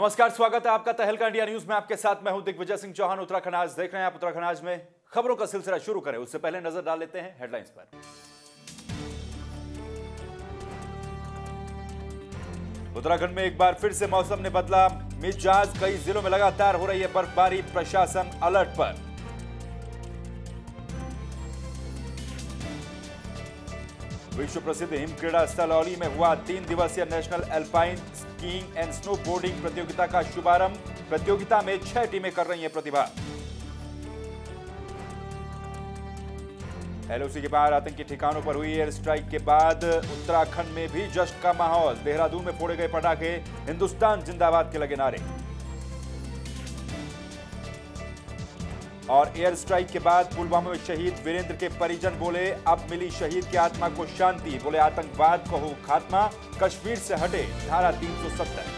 नमस्कार, स्वागत है आपका तहलका इंडिया न्यूज में। आपके साथ मैं हूं दिग्विजय सिंह चौहान। उत्तराखंड आज देख रहे हैं आप। उत्तराखंड आज में खबरों का सिलसिला शुरू करें उससे पहले नजर डाल लेते हैं हेडलाइंस पर। उत्तराखंड में एक बार फिर से मौसम ने बदला मिजाज। कई जिलों में लगातार हो रही है बर्फबारी, प्रशासन अलर्ट पर। विश्व प्रसिद्ध हिम क्रीड़ा स्थल औली में हुआ 3 दिवसीय national alpine skiing and snow boarding प्रतियोगिता का शुभारंभ। प्रतियोगिता में 6 टीमें कर रही हैं प्रतिभाग। एलओसी के बाहर आतंकी ठिकानों पर हुई एयर स्ट्राइक के बाद उत्तराखंड में भी जश्न का माहौल। देहरादून में फोड़े गए पटाखे, हिंदुस्तान जिंदाबाद के लगे नारे। और एयर स्ट्राइक के बाद पुलवामा में शहीद वीरेंद्र के परिजन बोले, अब मिली शहीद की आत्मा को शांति। बोले, आतंकवाद को हो खात्मा, कश्मीर से हटे धारा 370।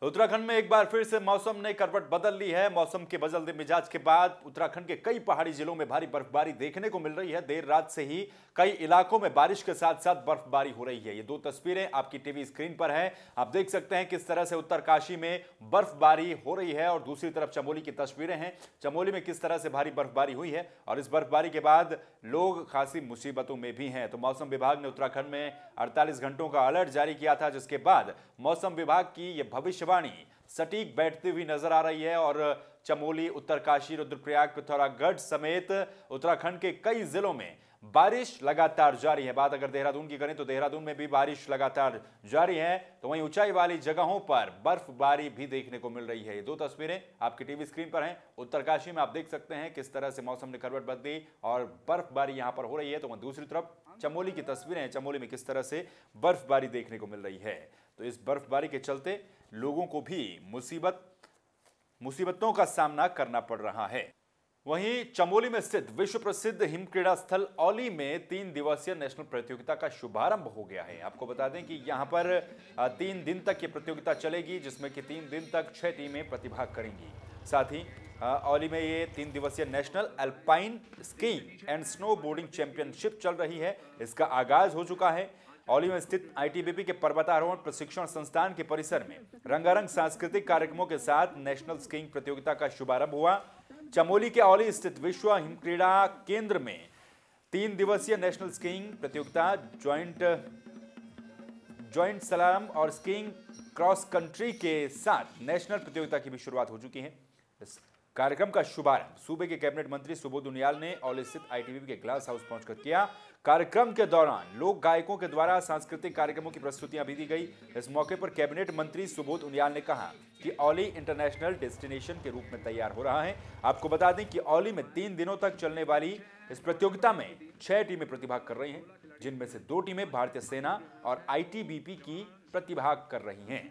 उत्तराखंड में एक बार फिर से मौसम ने करवट बदल ली है। मौसम के बदलते मिजाज के बाद उत्तराखंड के कई पहाड़ी जिलों में भारी बर्फबारी देखने को मिल रही है। देर रात से ही कई इलाकों में बारिश के साथ साथ बर्फबारी हो रही है। ये 2 तस्वीरें आपकी टीवी स्क्रीन पर हैं। आप देख सकते हैं किस तरह से उत्तरकाशी में बर्फबारी हो रही है और दूसरी तरफ चमोली की तस्वीरें हैं। चमोली में किस तरह से भारी बर्फबारी हुई है और इस बर्फबारी के बाद लोग खासी मुसीबतों में भी हैं। तो मौसम विभाग ने उत्तराखंड में 48 घंटों का अलर्ट जारी किया था, जिसके बाद मौसम विभाग की यह भविष्यवाणी सटीक बैठती हुई नजर आ रही है और चमोली, उत्तरकाशी, रुद्रप्रयाग, पिथौरागढ़ समेत उत्तराखंड के कई जिलों में बारिश लगातार जारी है। बात अगर देहरादून की करें तो देहरादून में भी बारिश लगातार जारी है, तो वहीं ऊंचाई वाली जगहों पर बर्फबारी भी देखने को मिल रही है। ये 2 तस्वीरें आपकी टीवी स्क्रीन पर हैं। उत्तरकाशी में आप देख सकते हैं किस तरह से मौसम ने करवट बदली और बर्फबारी यहां पर हो रही है, तो वहीं दूसरी तरफ चमोली की तस्वीरें हैं। चमोली में किस तरह से बर्फबारी देखने को मिल रही है। तो इस बर्फबारी के चलते लोगों को भी मुसीबतों का सामना करना पड़ रहा है। वहीं चमोली में स्थित विश्व प्रसिद्ध हिम क्रीड़ा स्थल औली में 3 दिवसीय नेशनल प्रतियोगिता का शुभारंभ हो गया है। आपको बता दें कि यहां पर 3 दिन तक ये प्रतियोगिता चलेगी, जिसमें कि 3 दिन तक 6 टीमें प्रतिभाग करेंगी। साथ ही औली में ये 3 दिवसीय national alpine skiing and snow boarding championship चल रही है। इसका आगाज हो चुका है। औली में स्थित आईटीबीपी के पर्वतारोहण प्रशिक्षण संस्थान के परिसर में रंगारंग सांस्कृतिक कार्यक्रमों के साथ नेशनल स्कीइंग प्रतियोगिता का शुभारंभ हुआ। चमोली के औली स्थित विश्व हिम क्रीड़ा केंद्र में 3 दिवसीय नेशनल स्कीइंग प्रतियोगिता, ज्वाइंट सलाम और स्कीइंग क्रॉस कंट्री के साथ नेशनल प्रतियोगिता की भी शुरुआत हो चुकी है। इस कार्यक्रम का शुभारंभ सूबे के कैबिनेट मंत्री सुबोध उनियाल ने औली स्थित आईटीबीपी के ग्लास हाउस पहुंचकर किया। कार्यक्रम के दौरान लोक गायकों के द्वारा सांस्कृतिक कार्यक्रमों की प्रस्तुतियां भी दी गई। इस मौके पर कैबिनेट मंत्री सुबोध उनियाल ने कहा कि औली इंटरनेशनल डेस्टिनेशन के रूप में तैयार हो रहा है। आपको बता दें कि औली में 3 दिनों तक चलने वाली इस प्रतियोगिता में 6 टीमें प्रतिभाग कर रही हैं, जिनमें से 2 टीमें भारतीय सेना और आईटीबीपी की प्रतिभाग कर रही हैं।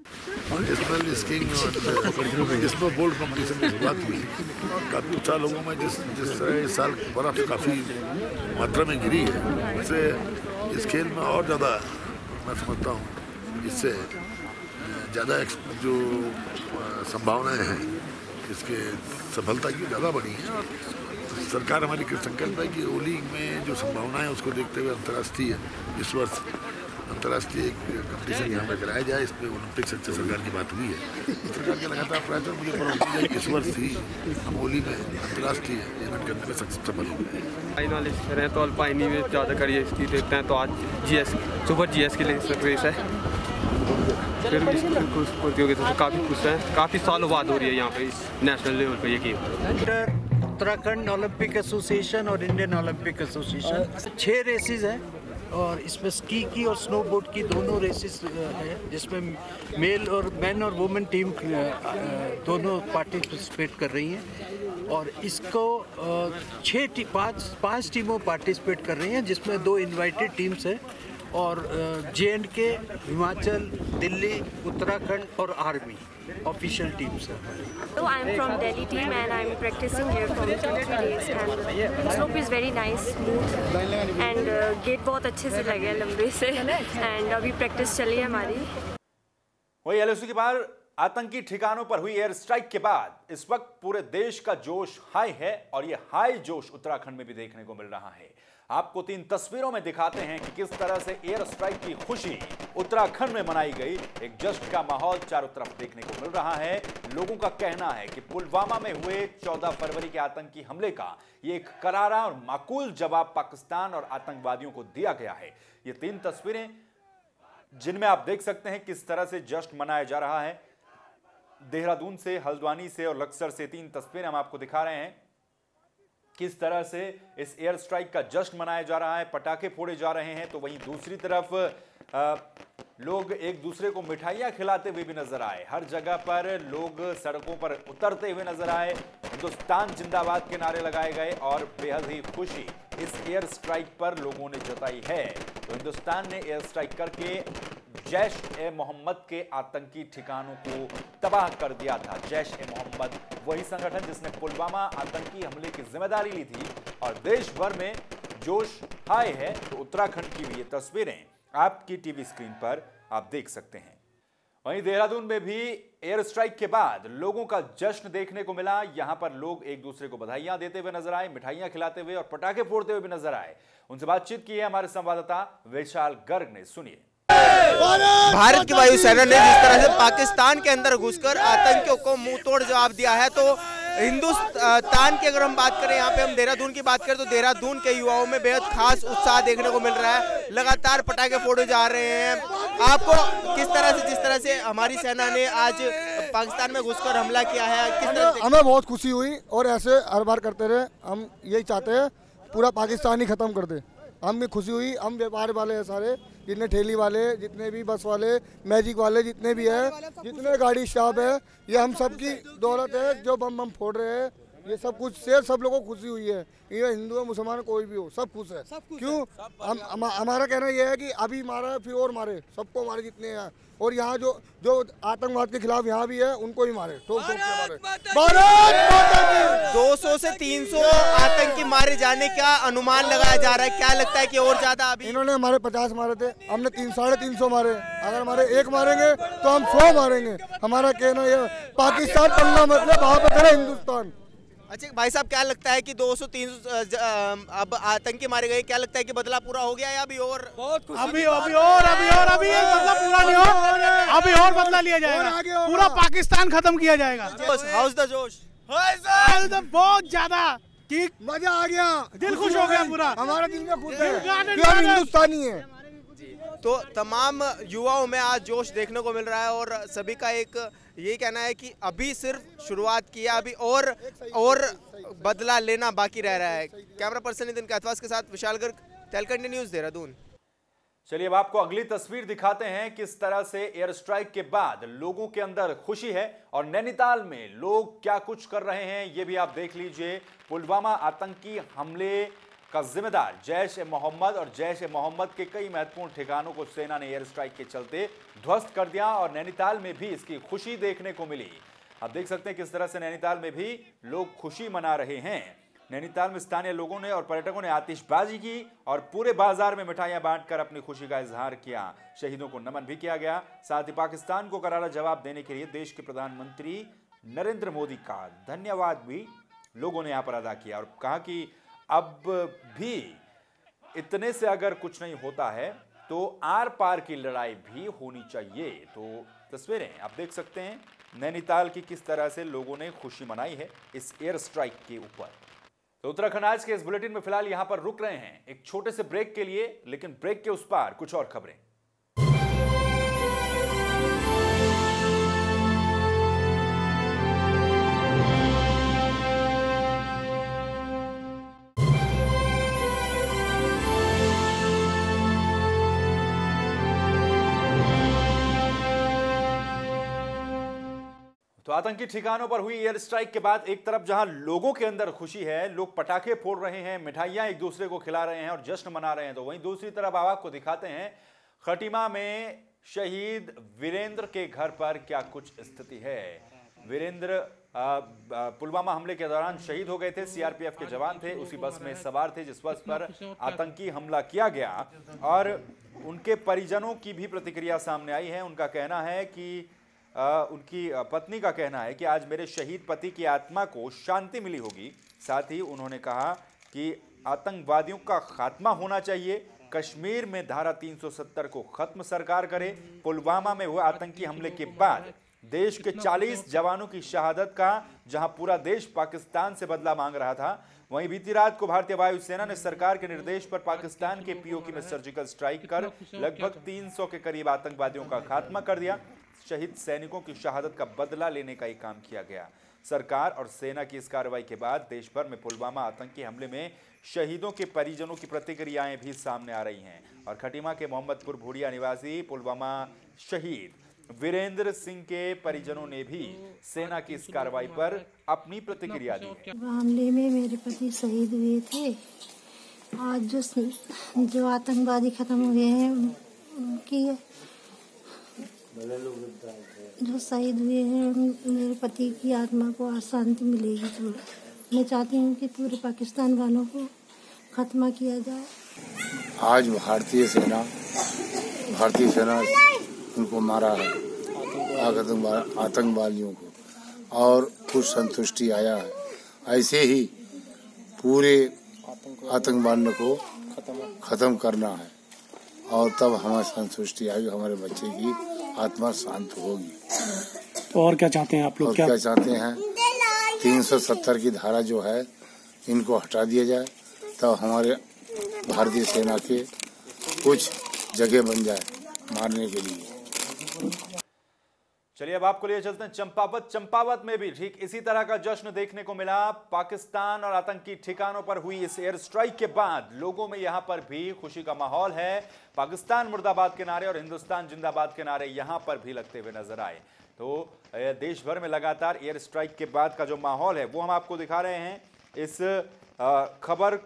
नेशनल स्कीइंग और स्नो बोर्ड कॉम्पिटिशन की शुरुआत हुई। काफ़ी उत्साह लोगों में जिस तरह इस साल बर्फ काफ़ी मात्रा में गिरी है, उससे इस खेल में और ज़्यादा मैं समझता हूँ इससे ज़्यादा जो संभावनाएं हैं इसके सफलता की ज़्यादा बढ़ी हैं। और सरकार हमारी संकल्प है कि ओली में जो संभावनाएं हैं उसको देखते हुए अंतर्राष्ट्रीय इस वर्ष अंतर्राष्ट्रीय कंपटीशन यहाँ पर कराया जाए। इस पर ओलंपिक से सरकार की बात हुई है। सरकार के लगातार प्रयास मुझे प्रवृत्ति है कि इस वर्ष ही हम होली में अंतर्राष्ट्रीय इवेंट करने में सफल हो गए। फाइन वाले रहे तो अल्पाइनी में ज़्यादा करिए इसकी देखते हैं, तो आज सुपर जीएस के लिए रेस है। फिर इस प्रतियोगिता से काफ़ी खुश हैं। काफ़ी सालों बाद हो रही है यहाँ पे इस नेशनल लेवल पर ये गेम। उत्तराखंड ओलंपिक एसोसिएशन और इंडियन ओलंपिक एसोसिएशन 6 रेसेस हैं और इसमें स्की की और स्नोबोर्ड की दोनों रेसेस है, जिसमें मेल और मैन और वुमेन टीम दोनों पार्टिसिपेट कर रही हैं। और इसको 5 टीमों पार्टिसिपेट कर रही हैं, जिसमें 2 इनवाइटेड टीम्स हैं और J&K, हिमाचल, दिल्ली, उत्तराखंड और army official teams. So I'm from Delhi team and I'm practicing here from 2-3 days and slope is very nice, smooth and gate बहुत अच्छे से लगे हैं लंबे से and अभी प्रैक्टिस चली है हमारी। वही एलओसी के बाहर आतंकी ठिकानों पर हुई एयर स्ट्राइक के बाद इस वक्त पूरे देश का जोश हाई है और यह हाई जोश उत्तराखंड में भी देखने को मिल रहा है। आपको 3 तस्वीरों में दिखाते हैं कि किस तरह से एयर स्ट्राइक की खुशी उत्तराखंड में मनाई गई। एक जश्न का माहौल चारों तरफ देखने को मिल रहा है। लोगों का कहना है कि पुलवामा में हुए 14 फरवरी के आतंकी हमले का ये एक करारा और माकूल जवाब पाकिस्तान और आतंकवादियों को दिया गया है। ये 3 तस्वीरें जिनमें आप देख सकते हैं किस तरह से जश्न मनाया जा रहा है। देहरादून से, हल्द्वानी से और लक्सर से 3 तस्वीरें हम आपको दिखा रहे हैं किस तरह से इस एयर स्ट्राइक का जश्न मनाया जा रहा है, पटाखे फोड़े जा रहे हैं। तो वहीं दूसरी तरफ लोग एक दूसरे को मिठाइयां खिलाते हुए भी नजर आए। हर जगह पर लोग सड़कों पर उतरते हुए नजर आए। हिंदुस्तान जिंदाबाद के नारे लगाए गए और बेहद ही खुशी इस एयर स्ट्राइक पर लोगों ने जताई है। तो हिंदुस्तान ने एयर स्ट्राइक करके जैश-ए-मोहम्मद के आतंकी ठिकानों को तबाह कर दिया था। जैश-ए-मोहम्मद वही संगठन जिसने पुलवामा आतंकी हमले की जिम्मेदारी ली थी और देश भर में जोश हाई है। तो उत्तराखंड की भी ये तस्वीरें आपकी टीवी स्क्रीन पर आप देख सकते हैं। वहीं देहरादून में भी एयर स्ट्राइक के बाद लोगों का जश्न देखने को मिला। यहां पर लोग एक दूसरे को बधाइयां देते हुए नजर आए, मिठाइयां खिलाते हुए और पटाखे फोड़ते हुए भी नजर आए। उनसे बातचीत की है हमारे संवाददाता विशाल गर्ग ने, सुनिए। भारत की वायुसेना ने जिस तरह से पाकिस्तान के अंदर घुसकर आतंकियों को मुंह तोड़ जवाब दिया है, तो हिंदुस्तान की अगर हम बात करें, यहाँ पे हम देहरादून की बात करें तो देहरादून के युवाओं में बेहद खास उत्साह देखने को मिल रहा है। लगातार पटाखे फोड़े जा रहे हैं। आपको किस तरह से, जिस तरह से हमारी सेना ने आज पाकिस्तान में घुसकर हमला किया है, किस तरह से? हमें बहुत खुशी हुई और ऐसे हर बार करते रहे। हम यही चाहते हैं पूरा पाकिस्तान ही खत्म कर दे। हम भी खुशी हुई। हम व्यापार वाले हैं सारे, जितने ठेली वाले, जितने भी बस वाले, मैजिक वाले, जितने भी है, जितने गाड़ी स्टाफ है, ये हम सब की दौलत है। जो बम फोड़ रहे हैं, ये सब कुछ से सब लोगों को खुशी हुई है। ये हिंदू मुसलमान कोई भी हो, सब खुश है। क्यों? हमारा कहना यह है कि अभी मारा फिर और मारे, सबको मारे जितने हैं। और यहाँ जो आतंकवाद के खिलाफ यहाँ भी है, उनको भी मारे, ठोक ठोक के मारे। 200 से 300 आतंकी मारे जाने का अनुमान लगाया जा रहा है। क्या लगता है कि और ज्यादा? अभी इन्होंने हमारे 50 मारे थे, हमने 300-350 मारे। अगर हमारे 1 मारेंगे तो हम 100 मारेंगे। हमारा कहना यह, पाकिस्तान पढ़ना मतलब वहाँ पर खड़े हिंदुस्तान। अच्छा भाई साहब, क्या लगता है कि 200-300 अब आतंकी मारे गए, क्या लगता है कि बदला पूरा हो गया या अभी और? अभी बदला पूरा नहीं हो, अभी और बदला लिया जाएगा, पूरा पाकिस्तान खत्म किया जाएगा। हाउस द जोश, बहुत ज्यादा कि मजा आ गया, दिल खुश हो गया पूरा। हमारा दिल में खुश है कि हम हिंदुस्तानी है। तो तमाम युवाओं में आज जोश देखने को मिल रहा है और सभी का एक यही कहना है कि अभी सिर्फ शुरुआत किया, अभी और बदला लेना बाकी रह रहा है। कैमरा पर्सन नितिन काथवास के साथ विशाल गर्ग, तेलकंडी न्यूज़, देहरादून। चलिए अब आपको अगली तस्वीर दिखाते हैं किस तरह से एयर स्ट्राइक के बाद लोगों के अंदर खुशी है और नैनीताल में लोग क्या कुछ कर रहे हैं ये भी आप देख लीजिए। पुलवामा आतंकी हमले का जिम्मेदार जैश-ए-मोहम्मद और जैश-ए-मोहम्मद के कई महत्वपूर्ण ठिकानों को सेना ने एयर स्ट्राइक के चलते ध्वस्त कर दिया और नैनीताल में भी इसकी खुशी देखने को मिली। आप देख सकते हैं किस तरह से नैनीताल में भी लोग खुशी मना रहे हैं। नैनीताल में स्थानीय लोगों ने और पर्यटकों ने आतिशबाजी की और पूरे बाजार में मिठाइयां बांटकर अपनी खुशी का इजहार किया। शहीदों को नमन भी किया गया। साथ ही पाकिस्तान को करारा जवाब देने के लिए देश के प्रधानमंत्री नरेंद्र मोदी का धन्यवाद भी लोगों ने यहां पर अदा किया और कहा कि अब भी इतने से अगर कुछ नहीं होता है तो आर पार की लड़ाई भी होनी चाहिए। तो तस्वीरें आप देख सकते हैं नैनीताल की किस तरह से लोगों ने खुशी मनाई है इस एयर स्ट्राइक के ऊपर। तो उत्तराखंड आज के इस बुलेटिन में फिलहाल यहां पर रुक रहे हैं एक छोटे से ब्रेक के लिए, लेकिन ब्रेक के उस पार कुछ और खबरें। तो आतंकी ठिकानों पर हुई एयर स्ट्राइक के बाद एक तरफ जहां लोगों के अंदर खुशी है, लोग पटाखे फोड़ रहे हैं, मिठाइयां एक दूसरे को खिला रहे हैं और जश्न मना रहे हैं, तो वहीं दूसरी तरफ आपको दिखाते हैं खटीमा में शहीद वीरेंद्र के घर पर क्या कुछ स्थिति है। वीरेंद्र पुलवामा हमले के दौरान शहीद हो गए थे। सीआरपीएफ के जवान थे, उसी बस में सवार थे जिस बस पर आतंकी हमला किया गया और उनके परिजनों की भी प्रतिक्रिया सामने आई है। उनका कहना है कि उनकी पत्नी का कहना है कि आज मेरे शहीद पति की आत्मा को शांति मिली होगी। साथ ही उन्होंने कहा कि आतंकवादियों का खात्मा होना चाहिए, कश्मीर में धारा 370 को खत्म सरकार करे। पुलवामा में हुए आतंकी हमले के बाद देश के 40 जवानों की शहादत का जहां पूरा देश पाकिस्तान से बदला मांग रहा था, वहीं बीती रात को भारतीय वायुसेना ने सरकार के निर्देश पर पाकिस्तान के पीओके में सर्जिकल स्ट्राइक कर लगभग 300 के करीब आतंकवादियों का खात्मा कर दिया। शहीद सैनिकों की शहादत का बदला लेने का ही काम किया गया। सरकार और सेना की इस कार्रवाई के बाद देश भर में पुलवामा आतंकी हमले में शहीदों के परिजनों की प्रतिक्रियाएं भी सामने आ रही हैं और खटीमा के मोहम्मदपुर भूड़िया निवासी पुलवामा शहीद वीरेंद्र सिंह के परिजनों ने भी सेना की इस कार्रवाई पर अपनी प्रतिक्रिया दी है। हमले में मेरे पति शहीद हुए थे। आज जो आतंकवादी खत्म हुए हैं उनकी जो शहीद हुए हैं मेरे पति की आत्मा को आज शांति मिलेगी। तो मैं चाहती हूँ कि पूरे पाकिस्तान वालों को खत्मा किया जाए। आज भारतीय सेना उनको मारा है आतंकवादियों को और कुछ संतुष्टि आया है। ऐसे ही पूरे आतंकवादियों को खत्म करना है और तब हमें संतुष्टि आएगी, हमारे बच्चे की आत्मा शांत होगी। तो और क्या चाहते हैं आप लोग? क्या चाहते हैं? 370 की धारा जो है इनको हटा दिया जाए, तब हमारे भारतीय सेना के कुछ जगह बन जाए मारने के लिए। चलिए अब आपको लिए चलते हैं चंपावत में भी ठीक इसी तरह का जश्न देखने को मिला। पाकिस्तान और आतंकी ठिकानों पर हुई इस एयर स्ट्राइक के बाद लोगों में यहां पर भी खुशी का माहौल है। पाकिस्तान मुर्दाबाद के नारे और हिंदुस्तान जिंदाबाद के नारे यहां पर भी लगते हुए नजर आए। तो देश भर में लगातार एयर स्ट्राइक के बाद का जो माहौल है वो हम आपको दिखा रहे हैं। इस खबर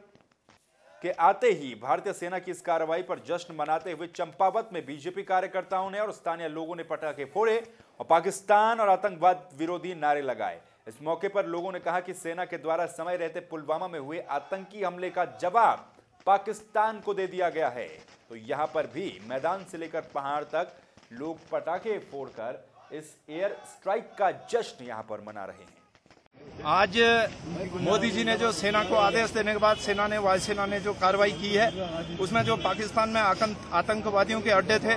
के आते ही भारतीय सेना की इस कार्रवाई पर जश्न मनाते हुए चंपावत में बीजेपी कार्यकर्ताओं ने और स्थानीय लोगों ने पटाखे फोड़े और पाकिस्तान और आतंकवाद विरोधी नारे लगाए। इस मौके पर लोगों ने कहा कि सेना के द्वारा समय रहते पुलवामा में हुए आतंकी हमले का जवाब पाकिस्तान को दे दिया गया है। तो यहां पर भी मैदान से लेकर पहाड़ तक लोग पटाखे फोड़कर इस एयर स्ट्राइक का जश्न यहां पर मना रहे हैं। आज मोदी जी ने जो सेना को आदेश देने के बाद वायुसेना ने जो कार्रवाई की है उसमें जो पाकिस्तान में आतंकवादियों के अड्डे थे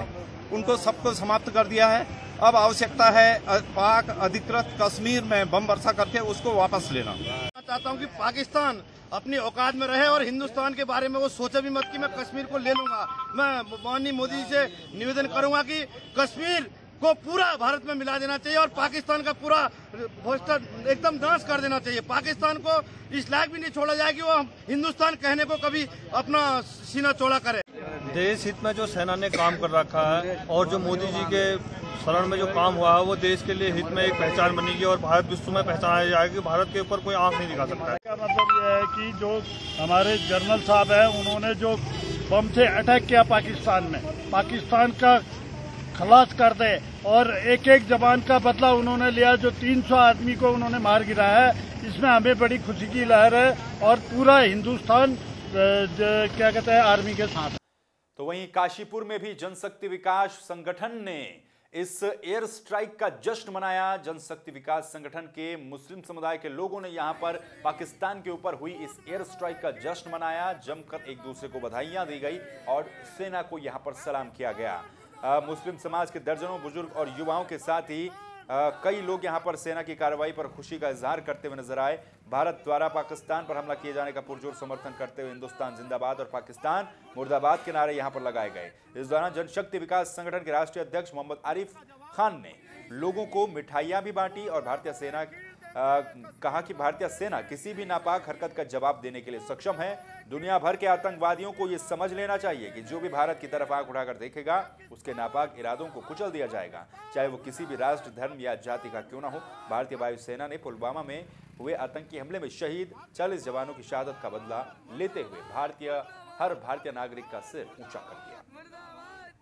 उनको सबको समाप्त कर दिया है। अब आवश्यकता है पाक अधिकृत कश्मीर में बम वर्षा करके उसको वापस लेना। मैं चाहता हूं कि पाकिस्तान अपनी औकात में रहे और हिंदुस्तान के बारे में वो सोचे भी मत कि मैं कश्मीर को ले लूंगा। मैं माननीय मोदी जी से निवेदन करूंगा कि कश्मीर को पूरा भारत में मिला देना चाहिए और पाकिस्तान का पूरा एकदम नाश कर देना चाहिए। पाकिस्तान को इस लायक भी नहीं छोड़ा जाए कि वो हिंदुस्तान कहने को कभी अपना सीना चौड़ा करे। देश हित में जो सेना ने काम कर रखा है और जो मोदी जी के शरण में जो काम हुआ है वो देश के लिए हित में एक पहचान बनेगी और भारत विश्व में पहचाना जाएगी। भारत के ऊपर कोई आंख नहीं दिखा सकता है। क्या मतलब ये है कि जो हमारे जनरल साहब है उन्होंने जो बम से अटैक किया पाकिस्तान में, पाकिस्तान का खलास कर दे और एक एक जवान का बदला उन्होंने लिया। जो 300 आदमी को उन्होंने मार गिराया है, इसमें हमें बड़ी खुशी की लहर है और पूरा हिंदुस्तान क्या कहते हैं आर्मी के साथ। तो वहीं काशीपुर में भी जनशक्ति विकास संगठन ने इस एयर स्ट्राइक का जश्न मनाया। जनशक्ति विकास संगठन के मुस्लिम समुदाय के लोगों ने यहां पर पाकिस्तान के ऊपर हुई इस एयर स्ट्राइक का जश्न मनाया। जमकर एक दूसरे को बधाइयां दी गई और सेना को यहां पर सलाम किया गया। मुस्लिम समाज के दर्जनों बुजुर्ग और युवाओं के साथ ही कई लोग यहां पर सेना की कार्रवाई पर खुशी का इजहार करते हुए नजर आए। भारत द्वारा पाकिस्तान पर हमला किए जाने का पुरजोर समर्थन करते हुए हिंदुस्तान जिंदाबाद और पाकिस्तान मुर्दाबाद के नारे यहां पर लगाए गए। इस दौरान जनशक्ति विकास संगठन के राष्ट्रीय अध्यक्ष मोहम्मद आरिफ खान ने लोगों को मिठाइयां भी बांटी और कहा कि भारतीय सेना किसी भी नापाक हरकत का जवाब देने के लिए सक्षम है। दुनिया भर के आतंकवादियों को यह समझ लेना चाहिए कि जो भी भारत की तरफ आंख उठाकर देखेगा उसके नापाक इरादों को कुचल दिया जाएगा, चाहे वो किसी भी राष्ट्र, धर्म या जाति का क्यों ना हो। भारतीय वायुसेना ने पुलवामा में हुए आतंकी हमले में शहीद 40 जवानों की शहादत का बदला लेते हुए हर भारतीय नागरिक का सिर ऊंचा कर दिया।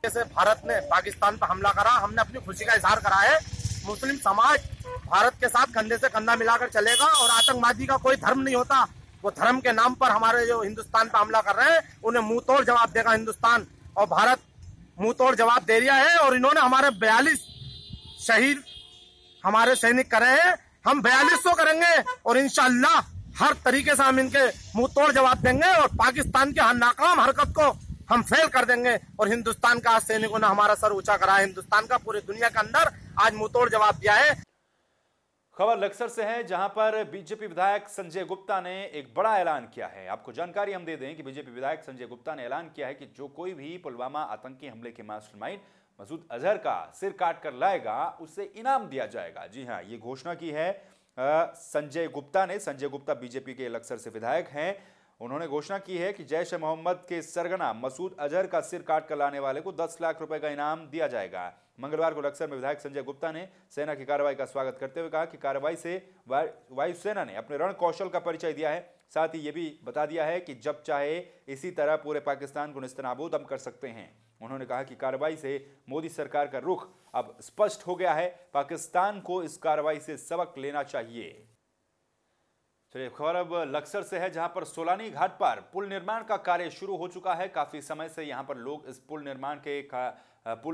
जैसे भारत ने पाकिस्तान पर हमला करा, हमने अपनी खुशी का इजहार करा है। मुस्लिम समाज भारत के साथ कंधे से कंधा मिलाकर चलेगा और आतंकवादी का कोई धर्म नहीं होता। वो धर्म के नाम पर हमारे जो हिंदुस्तान पर हमला कर रहे हैं उन्हें मुंह तोड़ जवाब देगा हिंदुस्तान, और भारत मुंह तोड़ जवाब दे रहा है। और इन्होंने हमारे 42 शहीद हमारे सैनिक कर रहे हैं, हम 4200 करेंगे और इंशाअल्लाह हर तरीके से हम इनके मुंह तोड़ जवाब देंगे और पाकिस्तान के हर नाकाम हरकत को हम फेल कर देंगे। और हिंदुस्तान का आज सैनिकों ने हमारा सर ऊंचा करा है, हिंदुस्तान का पूरी दुनिया के अंदर आज मुंह तोड़ जवाब दिया है। खबर लक्सर से है, जहां पर बीजेपी विधायक संजय गुप्ता ने एक बड़ा ऐलान किया है। आपको जानकारी हम दे दें कि बीजेपी विधायक संजय गुप्ता ने ऐलान किया है कि जो कोई भी पुलवामा आतंकी हमले के मास्टरमाइंड मसूद अजहर का सिर काट कर लाएगा उसे इनाम दिया जाएगा। जी हां, ये घोषणा की है संजय गुप्ता ने। संजय गुप्ता बीजेपी के लक्सर से विधायक हैं। उन्होंने घोषणा की है कि जैश ए मोहम्मद के सरगना मसूद अजहर का सिर काट कर लाने वाले को 10 लाख रुपए का इनाम दिया जाएगा। मंगलवार को लक्सर में विधायक संजय गुप्ता ने सेना की कार्रवाई का स्वागत करते हुए कहा कि कार्रवाई से वायुसेना ने अपने रण कौशल का परिचय दिया है। साथ ही ये भी बता दिया है कि जब चाहे इसी तरह पूरे पाकिस्तान को निस्तनाबूद हम कर सकते हैं। उन्होंने कहा कि कार्रवाई से मोदी सरकार का रुख अब स्पष्ट हो गया है, पाकिस्तान को इस कार्रवाई से सबक लेना चाहिए। चलिए खबर अब लक्सर से है, जहां पर सोलानी घाट पर पुल निर्माण का कार्य शुरू हो चुका है। काफी समय से यहां पर लोग इस पुल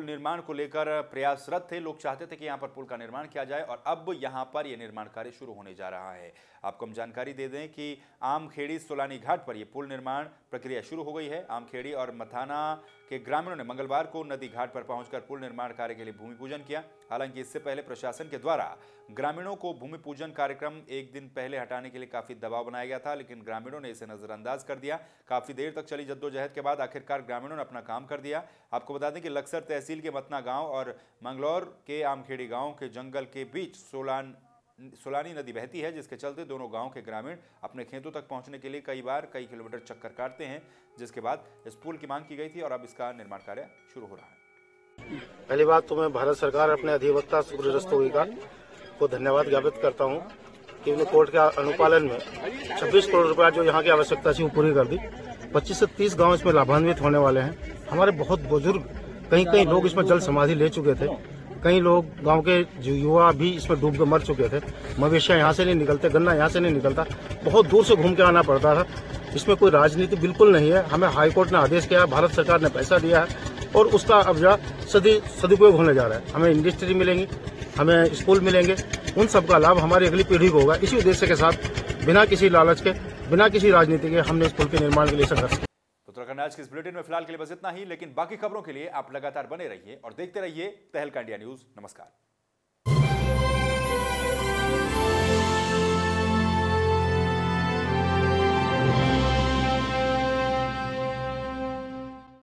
निर्माण को लेकर प्रयासरत थे। लोग चाहते थे कि यहां पर पुल का निर्माण किया जाए और अब यहां पर यह निर्माण कार्य शुरू होने जा रहा है। आपको हम जानकारी दे दें कि आमखेड़ी सोलानी घाट पर यह पुल निर्माण प्रक्रिया शुरू हो गई है। आमखेड़ी और मथाना के ग्रामीणों ने मंगलवार को नदी घाट पर पहुंचकर पुल निर्माण कार्य के लिए भूमि पूजन किया। हालांकि इससे पहले प्रशासन के द्वारा ग्रामीणों को भूमि पूजन कार्यक्रम एक दिन पहले हटाने के लिए काफी दबाव बनाया गया था, लेकिन ग्रामीणों ने इसे नजरअंदाज कर दिया। काफी देर तक चली जद्दोजहद के बाद आखिरकार ग्रामीणों ने अपना काम कर दिया। आपको बता दें कि लक्सर तहसील के मतना गांव और मंगलौर के आमखेड़ी गांव के जंगल के बीच सोलानी नदी बहती है, जिसके चलते दोनों गांव के ग्रामीण अपने खेतों तक पहुंचने के लिए कई किलोमीटर चक्कर काटते हैं, जिसके बाद इस पुल की मांग की गई थी और अब इसका निर्माण कार्य शुरू हो रहा है। पहली बात तो मैं भारत सरकार अपने अधिवक्ता सुब्रत रस्तोगी को धन्यवाद ज्ञापित करता हूं कि उन्होंने कोर्ट के अनुपालन में 26 करोड़ रुपया जो यहाँ की आवश्यकता थी वो पूरी कर दी। 25 से 30 गांव इसमें लाभान्वित होने वाले हैं। हमारे बहुत बुजुर्ग कई लोग इसमें जल समाधि ले चुके थे। कई लोग गांव के युवा भी इसमें डूब के मर चुके थे। मवेशियां यहाँ से नहीं निकलते, गन्ना यहाँ से नहीं निकलता, बहुत दूर से घूम के आना पड़ता था। इसमें कोई राजनीति बिल्कुल नहीं है। हमें हाईकोर्ट ने आदेश किया है, भारत सरकार ने पैसा दिया है और उसका अब सदुपयोग होने जा रहा है। हमें इंडस्ट्री मिलेंगी, हमें स्कूल मिलेंगे, उन सब का लाभ हमारी अगली पीढ़ी को होगा। इसी उद्देश्य के साथ बिना किसी लालच के, बिना किसी राजनीति के हमने इस पुल के निर्माण के लिए संघर्ष किया। उत्तराखंड आज के इस बुलेटिन में फिलहाल के लिए बस इतना ही, लेकिन बाकी खबरों के लिए आप लगातार बने रहिए और देखते रहिए तहलका इंडिया न्यूज। नमस्कार।